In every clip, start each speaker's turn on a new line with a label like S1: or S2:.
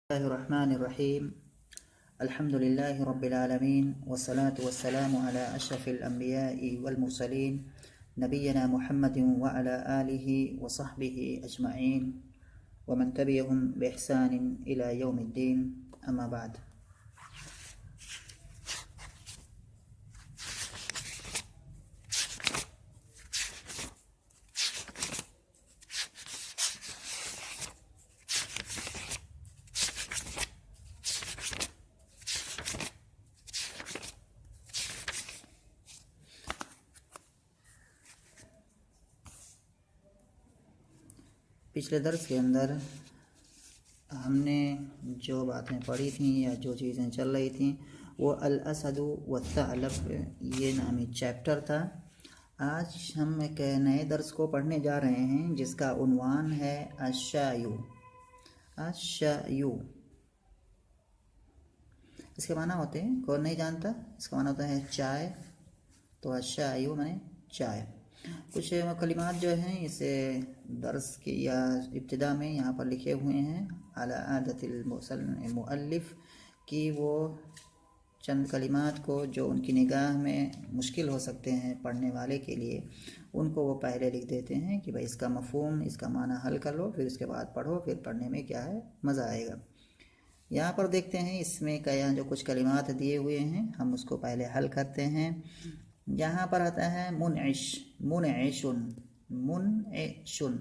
S1: बिस्मिल्लाहिर्रहमानिर्रहीम अल्हम्दुलिल्लाहि रब्बिल आलमीन वस्सलातु वस्सलामु अला अशरफिल अंबियाइ वल मुरसलीन नबियना मुहम्मदिन व अला आलिहि व सहबिहि अजमईन व मन तबिअहुम बिइहसानिन इला यौमिद्दीन अम्मा बाद। पिछले दर्स के अंदर हमने जो बातें पढ़ी थी या जो चीज़ें चल रही थी वो अल असदु व तअलब ये नामी चैप्टर था। आज हम एक नए दर्स को पढ़ने जा रहे हैं जिसका उन्वान है अश्शायु। अश्शायु इसके माना होते हैं, कौन नहीं जानता, इसका माना होता है चाय। तो अश्शायु माने चाय। कुछ कलिमात जो हैं इसे दर्स की या इब्तिदा में यहाँ पर लिखे हुए हैं अला आदतिल मुअल्लिफ कि वो चंद कलिमात को जो उनकी निगाह में मुश्किल हो सकते हैं पढ़ने वाले के लिए, उनको वो पहले लिख देते हैं कि भाई इसका मफ़हूम, इसका माना हल कर लो, फिर उसके बाद पढ़ो, फिर पढ़ने में क्या है मज़ा आएगा। यहाँ पर देखते हैं इसमें क्या जो कुछ कलिमात दिए हुए हैं हम उसको पहले हल करते हैं। यहाँ पर आता है मुनइश, मुनइशुन, मुनइशुन।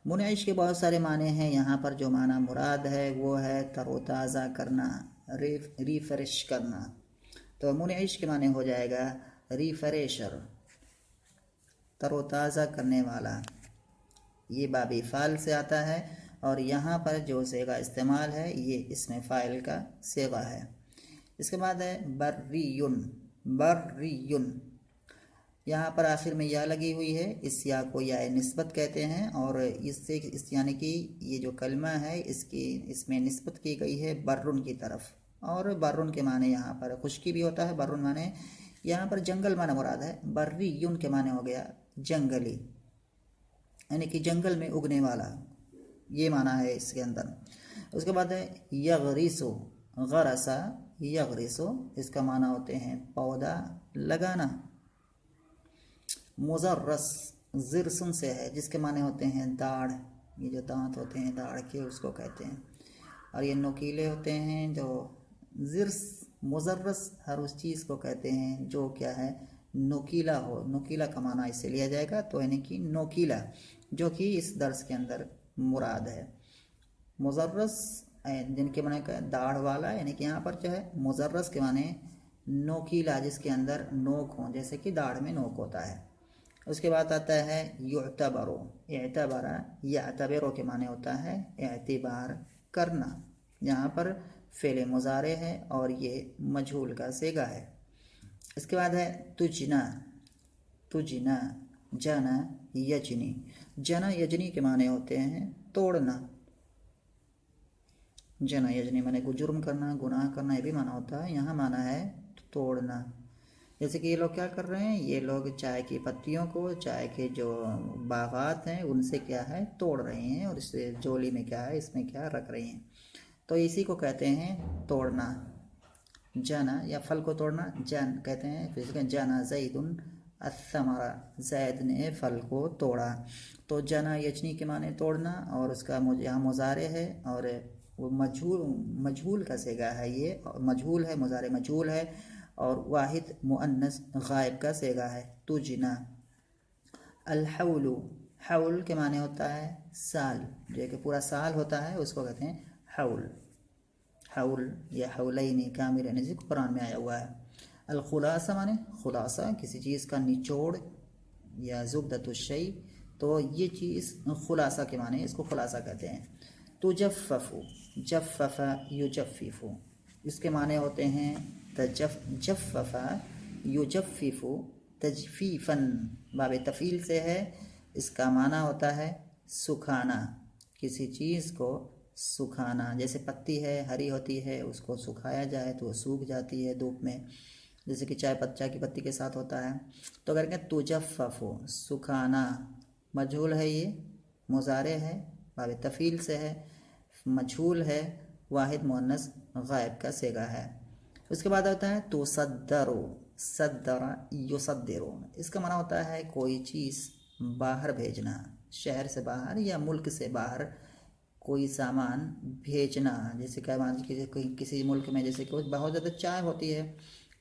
S1: मुनइश के बहुत सारे माने हैं। यहाँ पर जो माना मुराद है वो है तरोताज़ा करना, रिफ्रेश करना। तो मुनइश के माने हो जाएगा रिफ्रेशर, तरोताज़ा करने वाला। ये बाबी फ़ाल से आता है और यहाँ पर जो सेगा इस्तेमाल है ये इसमें फ़ाइल का सेगा है। इसके बाद है बर्रियुन, बर्रियुन। यहाँ पर आखिर में या लगी हुई है, इस या को या निस्बत कहते हैं और इससे इस यानी कि ये जो कलमा है इसमें निस्बत की गई है बर्रुन की तरफ। और बर्रुन के माने यहाँ पर खुश्की भी होता है। बर्रुन माने यहाँ पर जंगल माना मुराद है। बर्रियुन के माने हो गया जंगली, यानी कि जंगल में उगने वाला, ये माना है इसके अंदर। उसके बाद है यगरिसो, गरसा यगरिसो, इसका माना होते हैं पौधा लगाना। मुजर्रस जिरसुन से है जिसके माने होते हैं दाढ़, ये जो दांत होते हैं दाढ़ के उसको कहते हैं। और ये नोकीले होते हैं जो जिर्स। मुजर्रस हर उस चीज़ को कहते हैं जो क्या है नोकीला हो। नोकीला का माना इससे लिया जाएगा, तो यानी कि नोकीला, जो कि इस दर्स के अंदर मुराद है। मुजर्रस जिनके माने का दाढ़ वाला, यानी कि यहाँ पर जो है मुजर्रस के माने नोकीला जिसके अंदर नोक हो, जैसे कि दाढ़ में नोक होता है। उसके बाद आता है युतबरो, एतबरा यातबरो के माने होता है एतिबार करना। यहाँ पर फेले मुजारे है और ये मजहूल का सेगा है। इसके बाद है तुजना, तुजना, जना यजनी। जना यजनी के माने होते हैं तोड़ना। जना यजनी माने जुर्म करना, गुनाह करना, ये भी माना होता है। यहाँ माना है तोड़ना। जैसे कि ये लोग क्या कर रहे हैं, ये लोग चाय की पत्तियों को, चाय के जो बागात हैं उनसे क्या है तोड़ रहे हैं और इस जोली में क्या है इसमें क्या रख रहे हैं, तो इसी को कहते हैं तोड़ना। जना या फल को तोड़ना जन कहते हैं। फिर जना जैदुन अथमरा, जैद ने फल को तोड़ा। तो जना यजनी के माने तोड़ना और उसका यहाँ मुजारे है और वो मजहूल का सेगा है। ये मजहूल है, मुजारे मजहूल है और वाहिद मुअन्नस गायब का सेगा है तुजना। अलहौलु, हौल के माने होता है साल, जो कि पूरा साल होता है उसको कहते हैं हौल। हौल या हौलैनी कामिलैन जैसे कुरान में आया हुआ है। अल खुलासा माने खुलासा, किसी चीज़ का निचोड़ या ज़ुब्दतुश्शै, तो ये चीज़ खुलासा के माने इसको खुलासा कहते हैं। तुजफ़्फ़ु, जफ़्फ़फ़ा युजफ़्फ़िफ़ु, इसके माने होते हैं जफ़्फ़फ़ा युजफ़्फ़िफ़ु तजफ़ीफ़न, बाब तफ़ील से है। इसका माना होता है सुखाना, किसी चीज़ को सुखाना। जैसे पत्ती है हरी होती है, उसको सुखाया जाए तो वो सूख जाती है धूप में, जैसे कि चाय की पत्ती के साथ होता है। तो अगर कहें तुजफ़्फ़फ़ु सुखाना, मजहूल है, ये मुजारे है, बाब तफ़ील से है। मजहूल है, वाहिद मुअन्नस गायब का सेगा है। उसके बाद होता है तुसद्दरो, सद्दरा युसद्दिरो, इसका माना होता है कोई चीज़ बाहर भेजना, शहर से बाहर या मुल्क से बाहर कोई सामान भेजना। जैसे क्या मान किसी मुल्क में जैसे कि बहुत ज़्यादा चाय होती है,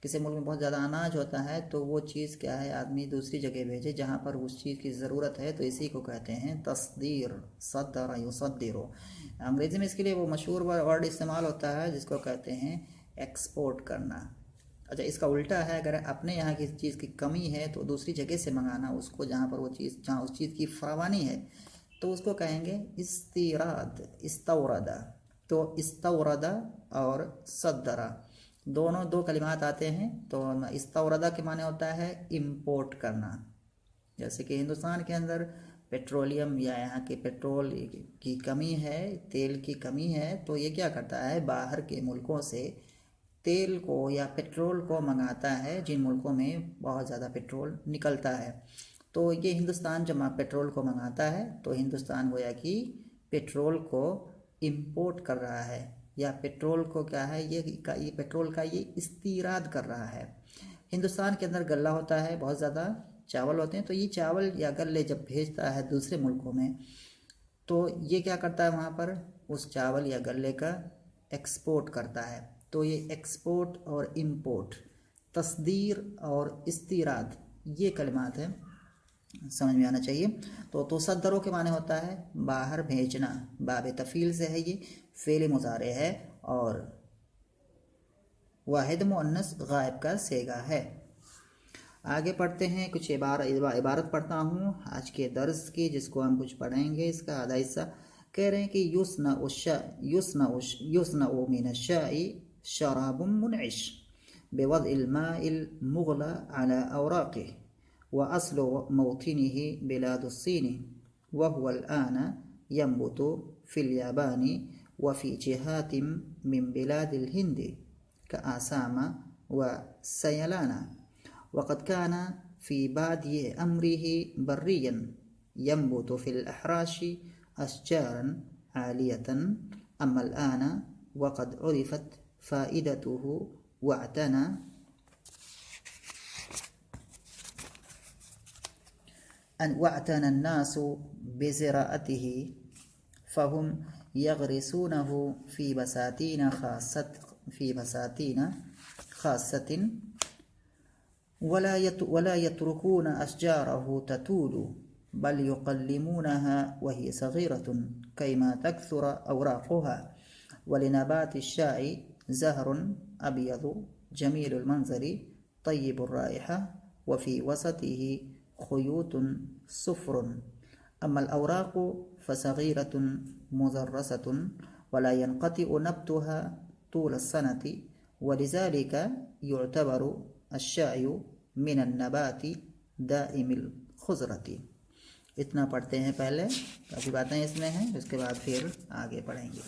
S1: किसी मुल्क में बहुत ज़्यादा अनाज होता है, तो वो चीज़ क्या है आदमी दूसरी जगह भेजे जहाँ पर उस चीज़ की ज़रूरत है, तो इसी को कहते हैं तस्दीर, सद्दरा युसद्दिरो। अंग्रेज़ी में इसके लिए वो मशहूर वर्ड इस्तेमाल होता है जिसको कहते हैं एक्सपोर्ट करना। अच्छा, इसका उल्टा है, अगर अपने यहाँ की चीज़ की कमी है तो दूसरी जगह से मंगाना उसको, जहाँ पर वो चीज़, जहाँ उस चीज़ की फरावानी है, तो उसको कहेंगे इस्तिराद, इस्तौरदा। तो इस्तौरदा और सद्दरा दोनों दो कलिमात आते हैं। तो इस्तौरदा के माने होता है इम्पोर्ट करना। जैसे कि हिंदुस्तान के अंदर पेट्रोलियम या यहाँ के पेट्रोल की कमी है, तेल की कमी है, तो ये क्या करता है बाहर के मुल्कों से तेल को या पेट्रोल को मंगाता है जिन मुल्कों में बहुत ज़्यादा पेट्रोल निकलता है। तो ये हिंदुस्तान जब पेट्रोल को मंगाता है तो हिंदुस्तान गोया कि पेट्रोल को इंपोर्ट कर रहा है, या पेट्रोल को क्या है ये पेट्रोल का ये इस्तीराद कर रहा है। हिंदुस्तान के अंदर गल्ला होता है, बहुत ज़्यादा चावल होते हैं, तो ये चावल या गल्ले जब भेजता है दूसरे मुल्कों में, तो ये क्या करता है वहाँ पर उस चावल या गल्ले का एक्सपोर्ट करता है। तो ये एक्सपोर्ट और इंपोर्ट, तस्दीर और इस्तीराद, ये कलिमात हैं, समझ में आना चाहिए। तो तुसद्दरो के माने होता है बाहर भेजना, बाब तफील से है, ये फेल मुजारे है और वाहिद मुअन्नस गायब का सेगा है। आगे पढ़ते हैं, कुछ इबारत पढ़ता हूँ आज के दर्स की, जिसको हम कुछ पढ़ेंगे। इसका आधा हिस्सा कह रहे हैं कि युस्नउ मिनश्शाई शराबुम मुनइश बिवद्इल माइल मुगला अला औराक़िह व अस्लु मौतिनिही बिलादुस्सीनी व हुवल आना यंबुतु फिल याबानी व फी जिहातिम मिन बिलादिल हिंदी का आसामा व सयलाना वक़द काना फ़ी बादी अम्रिही बर्रियन यंबुतु फ़िल अहराशी अशजारन आलियतन अम्मल आना वक़द उरिफ़त फ़ाइदतुहु वअतना अन्नास बिज़राअतिही फ़हुम यग़रिसूनहु फ़ी बसातीन ख़ासतिन वला यत्रुकून अशजारहु ततूल बल युक़ल्लिमूनहा वहिय सग़ीरतुन कैमा तकथुर औराक़ुहा वलिनबाति शाई ज़हरुन अबयदु जमीलुल मंज़री तय्यिबुर राइहा वफ़ी वसतिही ख़ुयूतुन सुफ़रुन अम्मल औराक़ु फ़सग़ीरतुन मुज़र्रसतुन वला यनक़तिउ नबतुहा तूल सनति वलिज़ालिका युअतबरु अश्शायु मिनन नबाती दाइमिल खुज़रती। इतना पढ़ते हैं पहले, काफ़ी बातें इसमें हैं, उसके बाद फिर आगे पढ़ेंगे।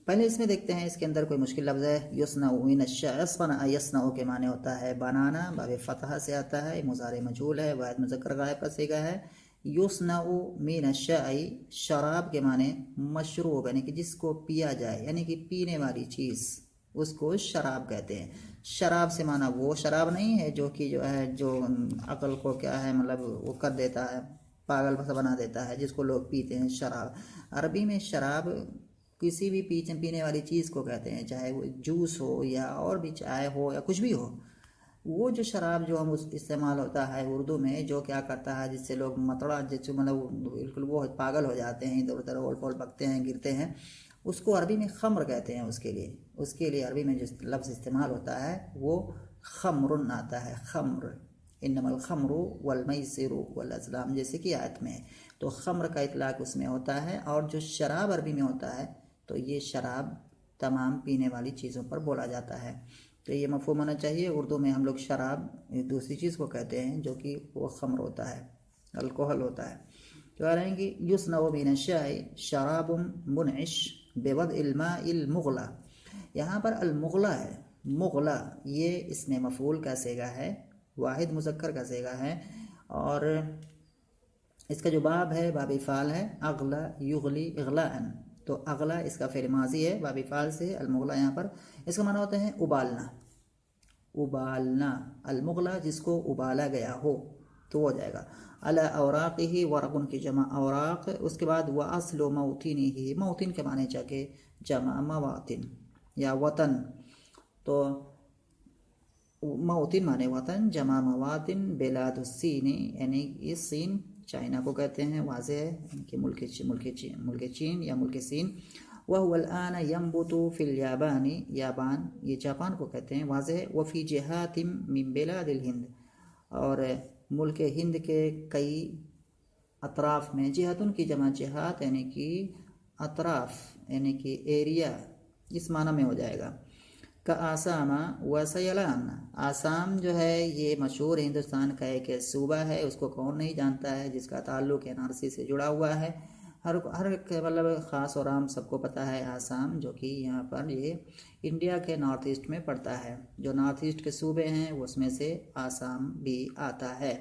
S1: पहले इसमें देखते हैं, इसके अंदर कोई मुश्किल लफ्ज़ है। युस्नउ मिनश्शाअ, यस्नउ के माने होता है बनाना, बाब फ़तह से आता है, मुज़ारे मजहूल है, वाहिद मुज़क्कर गायब का सीगा है। युस्नउ मिनश्शाई, शराब के माने मशरूब, यानी कि जिसको पिया जाए, यानी कि पीने वाली चीज़, उसको शराब कहते हैं। शराब से माना वो शराब नहीं है जो कि जो अकल को क्या है मतलब वो कर देता है, पागल सा बना देता है, जिसको लोग पीते हैं शराब। अरबी में शराब किसी भी पीने वाली चीज़ को कहते हैं, चाहे वो जूस हो या और भी चाय हो या कुछ भी हो। वो जो शराब जो हम उस इस्तेमाल होता है उर्दू में, जो क्या करता है जिससे लोग मतड़ा, जिससे मतलब बिल्कुल वो पागल हो जाते हैं, इधर उधर ओल पोल पकते हैं, गिरते हैं, उसको अरबी में खम्र कहते हैं। उसके लिए अरबी में जो लफ्ज़ इस्तेमाल होता है वो खम्रुन आता है, खम्र, इन्नमल खम्रु वल मैसिरु वल अज़लाम, जैसे कि आयत में। तो खम्र का इतलाक़ उसमें होता है। और जो शराब अरबी में होता है तो ये शराब तमाम पीने वाली चीज़ों पर बोला जाता है। तो ये मफ़हूम होना चाहिए। उर्दू में हम लोग शराब दूसरी चीज़ को कहते हैं जो कि वो खम्र होता है, अल्कोहल होता है। तो आ रहेंगे युस्नउ मिनश्शाई शराबुम मुनइश बिवद्इल माइल मुग़ला। यहाँ पर अल मुग़ला है, मुग़ला ये इसमें मफ़ऊल का सेगा है, वाहिद मुज़क्कर का सेगा है। और इसका जो बाब है बाब फ़ाल है, अगला युगली इगलान, तो अगला इसका फ़िल माजी है, बाब फ़ाल से अलमुगला यहाँ पर इसका माना होता है उबालना, उबालना, अलमुगला जिसको उबाला गया हो तो वो हो जाएगा। अला औराक़िही, वरक़ुन की जमा औराक़, उसके बाद व अस्लु मौतिनिही, मौतिन के माने जाके जमा मवातिन या वतन, तो मौतिन माने वतन, जमा मवातिन, बिलादुस्सीनी यानी इस सीन चाइना को कहते हैं, वाज़ेह है कि मुल्क चीन या मुल्क सीन। वह वल्आन यम्बुतु फिल याबानी, याबान ये जापान को कहते हैं, वाज़ेह है। वफ़ी जिहातिम मिन बिलादिल हिंद, और मुल्क हिंद के कई अतराफ़ में, जिहातुन की जमा जिहात यानी कि अतराफ़ यानी कि एरिया, इस माना में हो जाएगा। का आसामा व सयलान, आसाम जो है ये मशहूर हिंदुस्तान का एक सूबा है, उसको कौन नहीं जानता है, जिसका ताल्लुक़ एनआरसी से जुड़ा हुआ है। हर मतलब ख़ास और आम सबको पता है आसाम, जो कि यहाँ पर ये इंडिया के नॉर्थ ईस्ट में पड़ता है। जो नॉर्थ ईस्ट के सूबे हैं उसमें से आसाम भी आता है।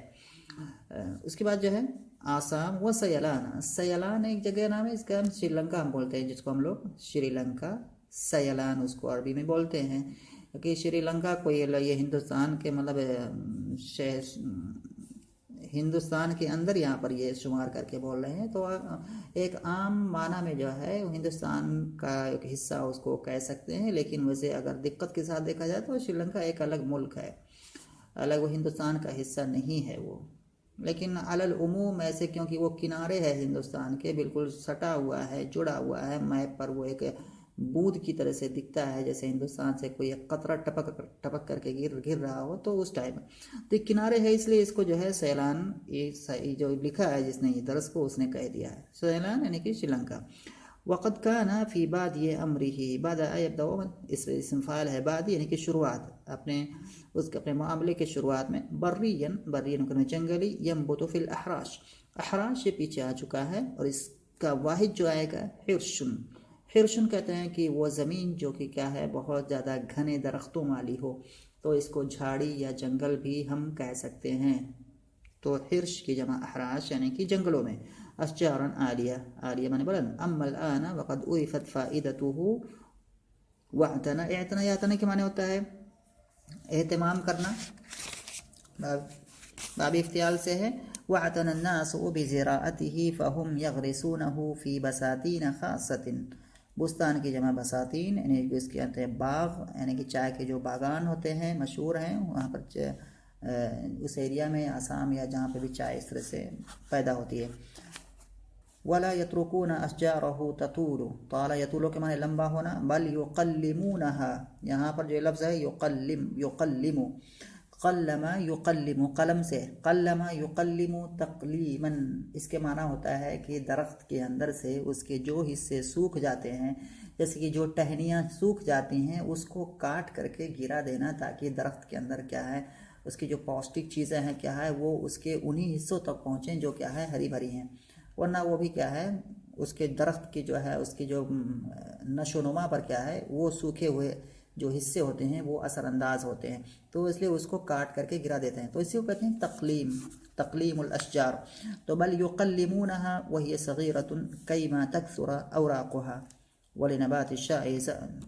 S1: उसके बाद जो है आसाम व सयलान, सयलान एक जगह नाम है, इसका हम श्रीलंका हम बोलते हैं, जिसको हम लोग श्रीलंका, सयलान उसको अरबी में बोलते हैं, क्योंकि श्रीलंका को ये हिंदुस्तान के मतलब हिंदुस्तान के अंदर यहाँ पर ये शुमार करके बोल रहे हैं, तो एक आम माना में जो है हिंदुस्तान का एक हिस्सा उसको कह सकते हैं। लेकिन वैसे अगर दिक्कत के साथ देखा जाए तो श्रीलंका एक अलग मुल्क है, अलग, वो हिंदुस्तान का हिस्सा नहीं है वो। लेकिन अलल उमूम ऐसे, क्योंकि वो किनारे है हिंदुस्तान के, बिल्कुल सटा हुआ है, जुड़ा हुआ है मैप पर, वो एक बूंद की तरह से दिखता है, जैसे हिंदुस्तान से कोई एक कतरा टपक टपक करके गिर रहा हो, तो उस टाइम तो किनारे है, इसलिए इसको जो है सैलान, ये जो लिखा है जिसने ये दरस को उसने कह दिया है सैलान यानी कि श्रीलंका। वक़द काना फ़ी बादी अमरिही, बादा इसम फ़ाइल है, बादी यानी कि शुरुआत, अपने उसके अपने मामले के शुरुआत में, बर्रियन जंगली, यम्बुतु फ़िल अहराश, अहराश ये पीछे आ चुका है, और इसका वाहिद जो आएगा हिरशुन, हिरशुन कहते हैं कि वो ज़मीन जो कि क्या है बहुत ज़्यादा घने दरख्तों वाली हो, तो इसको झाड़ी या जंगल भी हम कह सकते हैं। तो हिर्श की जमा अहराश यानी कि जंगलों में। अश्जारन आलिया, आलिया माने बुलंद। अम्मल आना वक़द उरिफत फ़ाइदतुहु वअतना, इतना यातना के माने होता है एहतमाम करना, बाब इफ्तियाल से है। वअतना अन्नासु बिज़िराअतिही फ़हुम यग़रिसूनहु फ़ी बसातीन ख़ासतिन, बुस्तान की जमा बसातीन यानी इसके अंत है बाग, यानी कि चाय के जो बागान होते हैं मशहूर हैं वहाँ पर उस एरिया में, आसाम या जहाँ पे भी चाय इस तरह से पैदा होती है। वला यत्रुकून अशजारहु ततूलु, ताला यतूलु के माने लंबा होना, बल युक़ल्लिमूनहा, यहाँ पर जो लफ्ज़ है युक़ल्लिमु, क़ल्लमा युक़ल्लिमु, कलम से, क़ल्लमा युक़ल्लिमु तक़लीमन, इसके माना होता है कि दरख्त के अंदर से उसके जो हिस्से सूख जाते हैं, जैसे कि जो टहनियाँ सूख जाती हैं उसको काट करके गिरा देना, ताकि दरख्त के अंदर क्या है उसकी जो पौष्टिक चीज़ें हैं क्या है वो उसके उन्हीं हिस्सों तक पहुँचें जो क्या है हरी भरी हैं, वरना वो भी क्या है उसके दरख्त की जो है उसकी जो नशोनुमा पर क्या है वो सूखे हुए जो हिस्से होते हैं वो असरअंदाज होते हैं, तो इसलिए उसको काट करके गिरा देते हैं, तो इसी को कहते हैं तक़लीम, तक़लीमुल अशजार। तो बल युक़ल्लिमूनहा वहिय सग़ीरतुन कैमा तकसुरा औराक़ुहा वलिनबाति शाइ,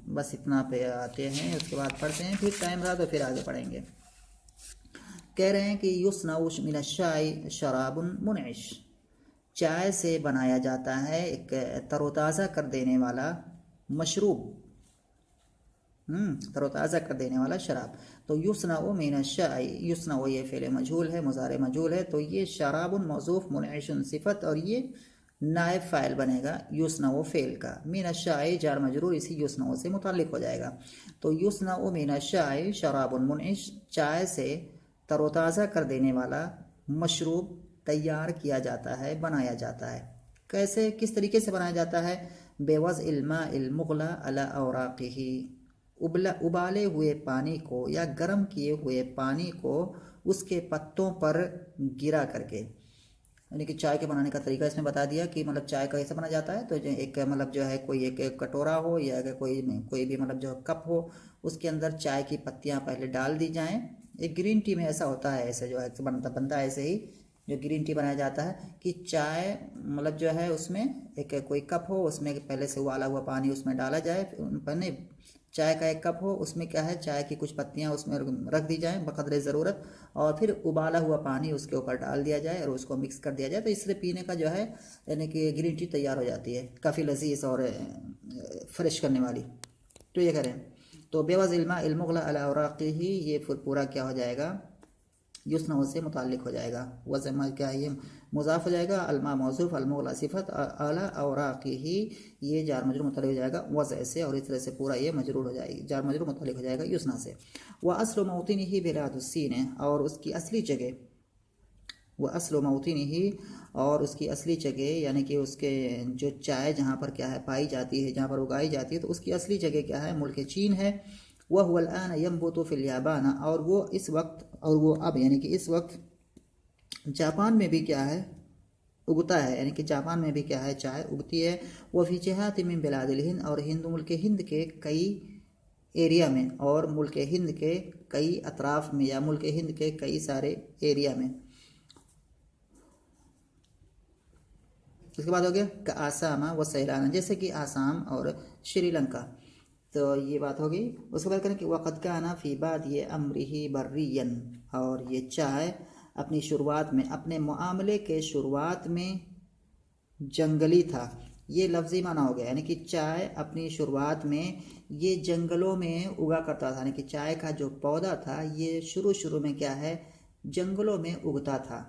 S1: बस इतना पे आते हैं, उसके बाद पढ़ते हैं, फिर टाइम रहा तो फिर आगे पढ़ेंगे। कह रहे हैं कि युस्नउ मिन शाइ शराबुन मुनइश, चाय से बनाया जाता है एक तरोताज़ा कर देने वाला मशरूब, तरोताज़ा कर देने वाला शराब। तो युस्नउ मिन शाइ, युस्नउ ये फ़ेल मजहूल है, मुज़ारे मजहूल है, तो ये शराबुन मौसूफ, मुनइशुन सिफत, और ये नायब फ़ाइल बनेगा युस्नउ फ़ेल का, मिन शाइ जार मजरूर इसी युस्नउ से मुताल्लिक़ हो जाएगा। तो युस्नउ मिन शाइ शराबुन मुनइश, चाय से तरोताज़ा कर देने वाला मशरूब तैयार किया जाता है, बनाया जाता है। कैसे, किस तरीके से बनाया जाता है? बेवज़ इल्मा इल्मुग़ला अला औराक़िही, उबाले हुए पानी को या गर्म किए हुए पानी को उसके पत्तों पर गिरा करके, यानी कि चाय के बनाने का तरीका इसमें बता दिया कि मतलब चाय कैसे बना जाता है। तो जो एक मतलब जो है कोई एक कटोरा हो या कोई भी मतलब जो कप हो, उसके अंदर चाय की पत्तियां पहले डाल दी जाएं। एक ग्रीन टी में ऐसा होता है, ऐसे जो है बनता है ऐसे ही जो ग्रीन टी बनाया जाता है कि चाय मतलब जो है उसमें एक कोई कप हो, उसमें पहले से उबाला हुआ पानी उसमें डाला जाए, पहले चाय का एक कप हो, उसमें क्या है चाय की कुछ पत्तियां उसमें रख दी जाएं बकदरे ज़रूरत, और फिर उबाला हुआ पानी उसके ऊपर डाल दिया जाए और उसको मिक्स कर दिया जाए, तो इससे पीने का जो है यानी कि ग्रीन टी तैयार हो जाती है, काफ़ी लजीज और फ्रेश करने वाली। तो ये करें तो बेवज़ इल्मा इल्मुगला अला औराक़ी ही, ये फिर पूरा क्या हो जाएगा युस्ना से मुताल्लिक हो जाएगा। वज़मा क्या है ये मुज़ाफ हो जाएगा, अलमा मौसूफ अलमुगला सिफत अला औराक़ी ही, ये जार मजरूर मुताल्लिक हो जाएगा वज़ से, और इस तरह से पूरा ये मजरूर हो जाएगी, जार मजरूर मुताल्लिक हो जाएगा युस्ना से। वह अस्ल मौतिन ही बिलादुस्सीन है, और उसकी असली जगह, वह असल मौतिन ही, और उसकी असली जगह यानी कि उसके जो चाय जहाँ पर क्या है पाई जाती है, जहाँ पर उगाई जाती है, तो उसकी असली जगह क्या है मुल्क चीन है। वह हुवल-आन यंबुतु फिल याबाना, और वो इस वक्त, और वो अब यानी कि इस वक्त जापान में भी क्या है उगता है, यानी कि जापान में भी क्या है चाय उगती है। वह फी जिहात मिन बिलादिल हिंद, और हिंद मुल्क हिंद के कई एरिया में, और मुल्क हिंद के कई अतराफ में, या मुल्क हिंद के कई सारे एरिया में। उसके बाद हो गया का आसामा व सैलाना, जैसे कि आसाम और श्रीलंका, तो ये बात होगी। उसके बाद करें कि वक़द काना फ़ी बादिय अम्रिही बर्रियन, और ये चाय अपनी शुरुआत में, अपने मामले के शुरुआत में जंगली था। ये लफ्ज़ी माना हो गया, यानी कि चाय अपनी शुरुआत में ये जंगलों में उगा करता था, यानी कि चाय का जो पौधा था ये शुरू में क्या है जंगलों में उगता था।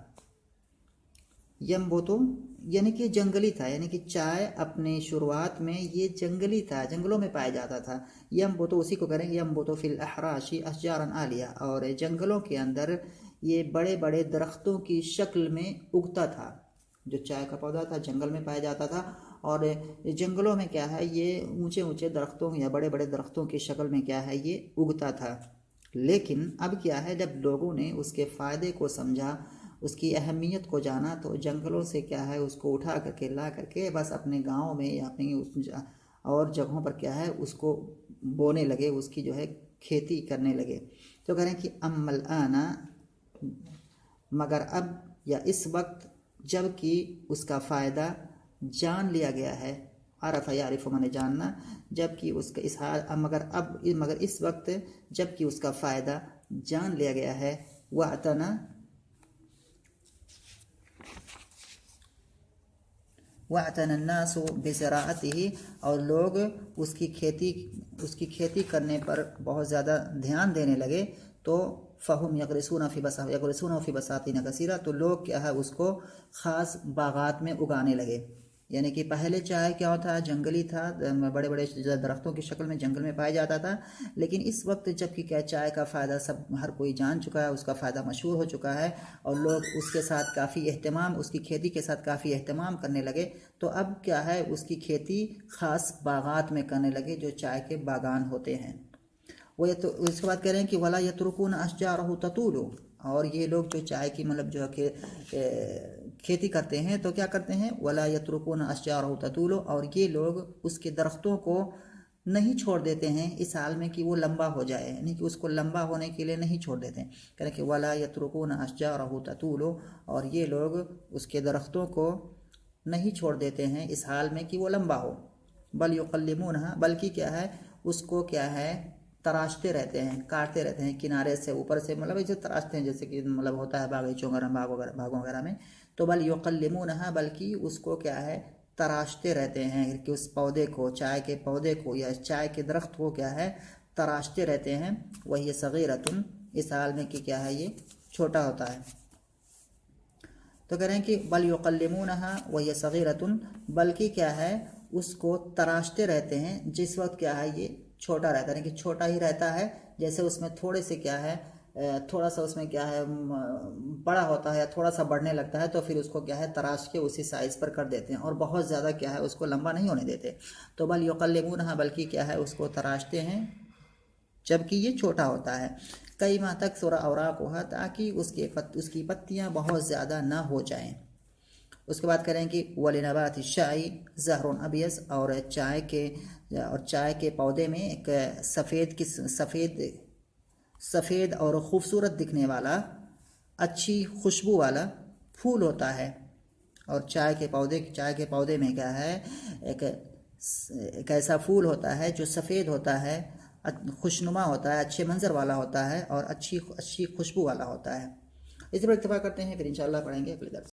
S1: यम्बोतो यानी कि जंगली था, यानी कि चाय अपने शुरुआत में ये जंगली था, जंगलों में पाया जाता था। यम्बोतो उसी को करेंगे यम्बोतो फिल अहराशी अशजारन आलिया, और जंगलों के अंदर ये बड़े बड़े दरख्तों की शक्ल में उगता था। जो चाय का पौधा था जंगल में पाया जाता था, और जंगलों में क्या है ये ऊंचे ऊंचे दरख्तों या बड़े बड़े दरख्तों की शक्ल में क्या है ये उगता था। लेकिन अब क्या है जब लोगों ने उसके फ़ायदे को समझा, उसकी अहमियत को जाना, तो जंगलों से क्या है उसको उठा करके ला करके बस अपने गाँव में या अपनी और जगहों पर क्या है उसको बोने लगे, उसकी जो है खेती करने लगे। तो कह रहे हैं कि अम्मल आना, मगर अब या इस वक्त जबकि उसका फ़ायदा जान लिया गया है, आरफ़ यारिफ़ मैंने जानना, जबकि उसका इस हाल मगर इस वक्त जबकि उसका फ़ायदा जान लिया गया है। वअतनन्नासु बिज़राअतिही, और लोग उसकी खेती करने पर बहुत ज़्यादा ध्यान देने लगे। तो फ़हुम यगरिसून फ़ी बसातीन कसीरा, तो लोग क्या है उसको ख़ास बागात में उगाने लगे। यानी कि पहले चाय क्या होता है जंगली था, बड़े बड़े दरख्तों की शक्ल में जंगल में पाया जाता था। लेकिन इस वक्त जबकि क्या चाय का फ़ायदा सब हर कोई जान चुका है, उसका फ़ायदा मशहूर हो चुका है, और लोग उसके साथ काफ़ी अहतमाम, उसकी खेती के साथ काफ़ी अहतमाम करने लगे। तो अब क्या है उसकी खेती ख़ास बागात में करने लगे, जो चाय के बागान होते हैं। वो ये तो उसके बाद कह रहे हैं कि वला यत्रुकून अशजारहु ततूलु, और ये लोग जो चाय की मतलब जो है खेती करते हैं तो क्या करते हैं वला यत्रुकून अशजारहु ततूलु, और ये लोग उसके दरख्तों को नहीं छोड़ देते हैं इस हाल में कि वो लंबा हो जाए, यानी कि उसको लंबा होने के लिए नहीं छोड़ देते हैं। कह रहे हैं कि वला यत्रुकून अशजारहु ततूलु, और ये लोग उसके दरख्तों को नहीं छोड़ देते हैं इस हाल में कि वो लंबा हो। बल युक़ल्लिमूनहा, बल्कि क्या है उसको क्या है तराशते रहते हैं, काटते रहते हैं किनारे से ऊपर से, मतलब इसे तराशते हैं जैसे कि मतलब होता है बागीचों वगैरह बागों वगैरह में। तो बल युक़ल्लिमूनहा, बल्कि उसको क्या है तराशते रहते हैं कि उस पौधे को, चाय के पौधे को या चाय के दरख्त को क्या है तराशते रहते हैं। वही सगीरतुन, इस हाल में कि क्या है ये छोटा होता है। तो कह रहे हैं कि बल युक़ल्लिमूनहा वही सगीरतुन, बल्कि क्या है उसको तराशते रहते हैं जिस वक्त क्या है ये छोटा रहता है, कि छोटा ही रहता है। जैसे उसमें थोड़े से क्या है थोड़ा सा उसमें क्या है बड़ा होता है या थोड़ा सा बढ़ने लगता है, तो फिर उसको क्या है तराश के उसी साइज़ पर कर देते हैं, और बहुत ज़्यादा क्या है उसको लंबा नहीं होने देते। तो बल युक़ल्लिमूनहा, बल्कि क्या है उसको तराशते हैं जबकि ये छोटा होता है। कई माह तक सूरा औराक हुआ, ताकि उसकी पत्तियाँ बहुत ज़्यादा ना हो जाएं। उसके बाद करें कि वलिनबात शाई ज़हरुन अबियस, और चाय के पौधे में एक सफ़ेद और ख़ूबसूरत दिखने वाला, अच्छी खुशबू वाला फूल होता है। और चाय के पौधे में क्या है, एक एक ऐसा फूल होता है जो सफ़ेद होता है, खुशनुमा होता है, अच्छे मंजर वाला होता है और अच्छी अच्छी खुशबू वाला होता है। इसी पर इत्तेफाक करते हैं, फिर इंशाल्लाह पढ़ेंगे अगले दर्स।